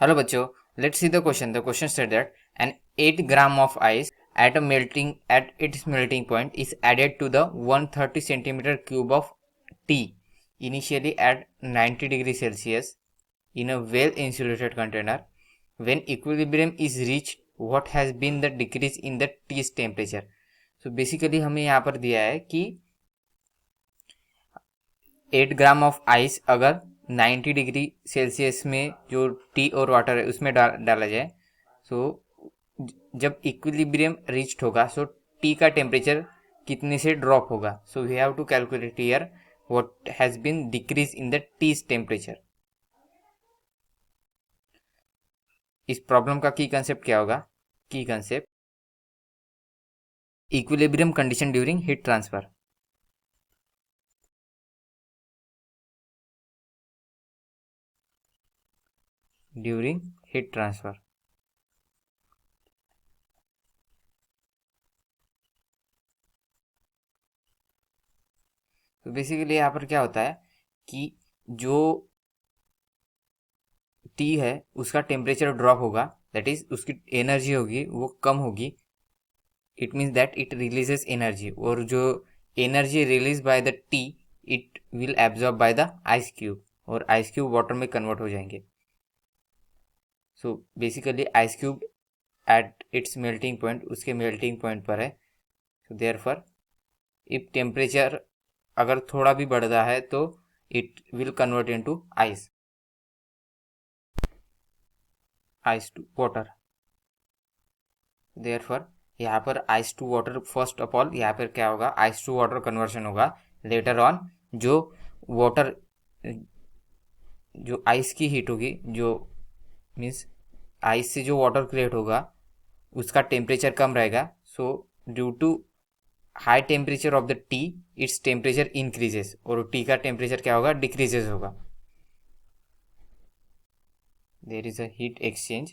Hello bachcho, let's see the question. The question said that an 8 gram of ice at its melting point is added to the 130 centimeter cube of tea initially at 90 degrees Celsius in a well insulated container. When equilibrium is reached, what has been the decrease in the tea's temperature? So basically हमें यहाँ पर दिया है कि 8 gram of ice अगर 90 degree Celsius में जो T और वाटर है उसमें डाला जाए, सो जब इक्विलिब्रियम रीच्ड होगा सो टी का टेम्परेचर कितने से ड्रॉप होगा. So we have to calculate here what has been decrease in the tea's temperature. इस प्रॉब्लम का की कंसेप्ट क्या होगा? की concept equilibrium condition during heat transfer. During heat transfer तो बेसिकली यहाँ पर क्या होता है कि जो टी है उसका टेम्परेचर ड्रॉप होगा, दैट इज उसकी एनर्जी होगी वो कम होगी. It means that it releases energy, और जो energy release by the T it will absorb by the ice cube, और आइस क्यूब वाटर में कन्वर्ट हो जाएंगे. So basically ice cube at its melting point उसके मेल्टिंग पॉइंट पर है. So therefore if temperature अगर थोड़ा भी बढ़ता है तो it will convert into ice to water. Therefore यहाँ पर ice to water first of all यहाँ पर क्या होगा, आइस टू वाटर कन्वर्शन होगा. लेटर ऑन जो वाटर जो आइस की हीट होगी, जो मीन्स आइस से जो वाटर क्रिएट होगा उसका टेम्परेचर कम रहेगा. So due to high temperature of the tea its temperature increases, और टी का टेम्परेचर क्या होगा, डिक्रीजेस होगा. There is a heat exchange,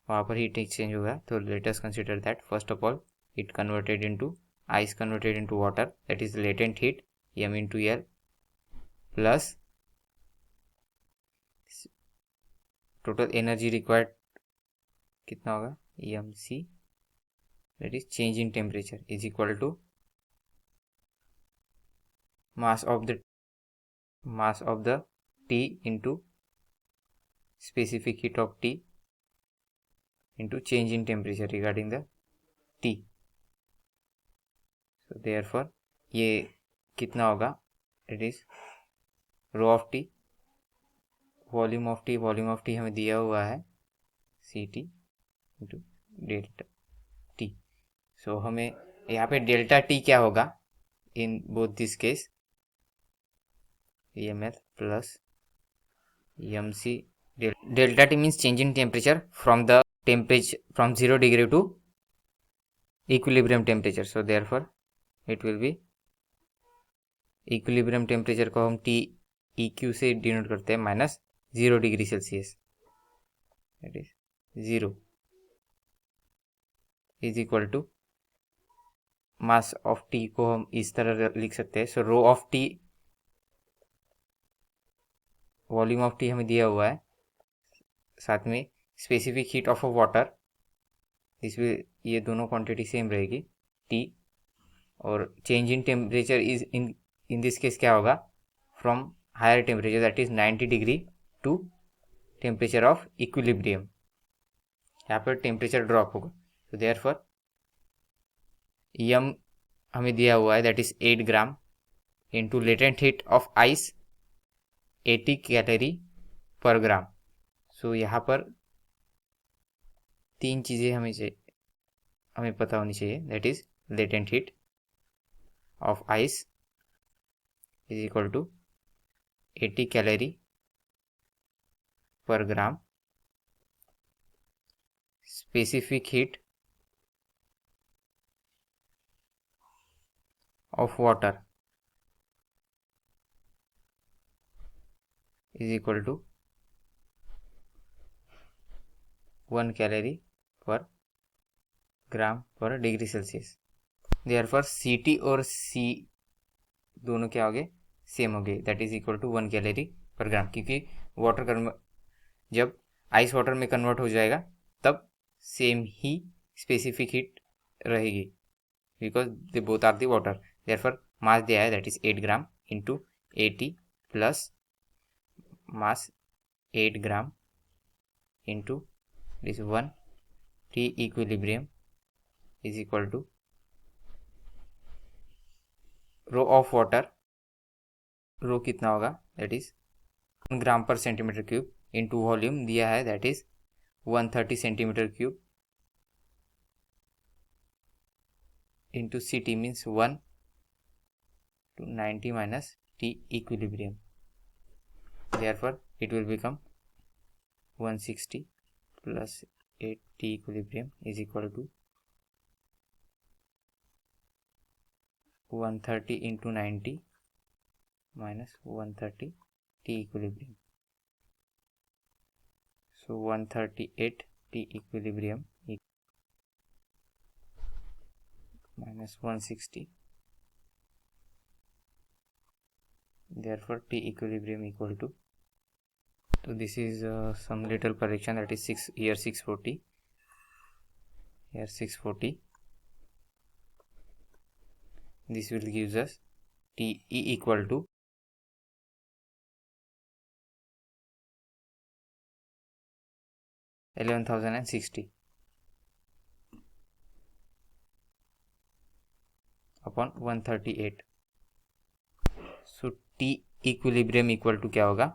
वहाँ पर हीट एक्सचेंज होगा. तो let us consider that first of all it converted into ice converted into water, that is latent heat m into L plus total energy required कितना होगा, mc, that is change in temperature is equal to mass of the T into specific heat of T into change in temperature regarding the T. So therefore ये कितना होगा, it is rho of T, volume of T हमें दिया हुआ है C T into delta T. So हमें यहाँ पे डेल्टा टी क्या होगा in both this case, EML plus mc. Delta T means change in temperature from 0 degree to equilibrium temperature. So therefore it will be equilibrium temperature को हम T EQ से denote करते हैं minus 0 degree Celsius, that is 0 is equal to mass of T को हम इस तरह लिख सकते हैं. So rho of T, volume of T हमें दिया हुआ है, साथ में specific heat of a water, इसमें ये दोनों क्वांटिटी सेम रहेगी टी, और change in temperature is in this case क्या होगा, from higher temperature that is 90 degree to temperature of equilibrium, यहाँ पर टेम्परेचर ड्रॉप होगा. तो देयरफॉर यम हमें दिया हुआ है that is 8 gram into latent heat of ice 80 calorie per ग्राम. सो यहाँ पर तीन चीज़ें हमें पता होनी चाहिए, that is latent heat of ice is equal to 80 calorie per gram, specific heat of water is equal to 1 calorie per gram per degree Celsius. Therefore Ct और C दोनों क्या हो गए, सेम हो गए, that is equal to 1 calorie per gram, क्योंकि water जब ice water में कन्वर्ट हो जाएगा तब सेम ही स्पेसिफिक हीट रहेगी, because they both are the water. Therefore mass दिया है that is 8 gram into 80 plus mass 8 gram into this 1 T equilibrium is equal to rho of water, rho कितना होगा दैट इज 1 ग्राम पर centimetre cube into volume दिया है that is 130 centimetre cube into C T means 1 to 90 minus T equilibrium. Therefore, it will become 160 plus 8 T equilibrium is equal to 130 into 90 minus 130 T equilibrium. So 138 T equilibrium minus 160. Therefore, T equilibrium equal to. So this is some little correction, that is 640. Here 640. This will gives us Te equal to 11,060 upon 138. So T equilibrium equal to क्या होगा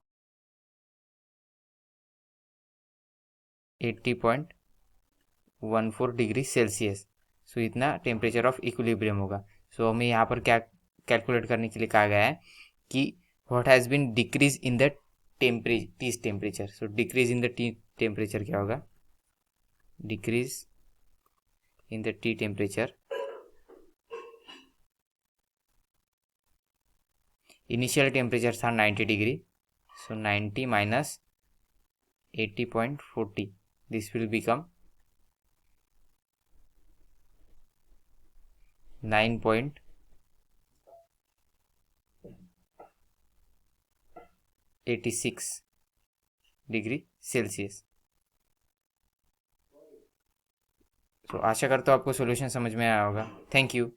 80.14 degree Celsius. सो इतना temperature of equilibrium होगा। सो हमें यहाँ पर क्या calculate करने के लिए कहा गया है कि what has been decrease in the temperature. So decrease in the temperature क्या होगा, decrease in the temperature, initial temperature था 90 degree. So 90 minus 80.40, this will become 9.86 degree Celsius. तो आशा करता हूँ आपको सॉल्यूशन समझ में आया होगा। Thank you.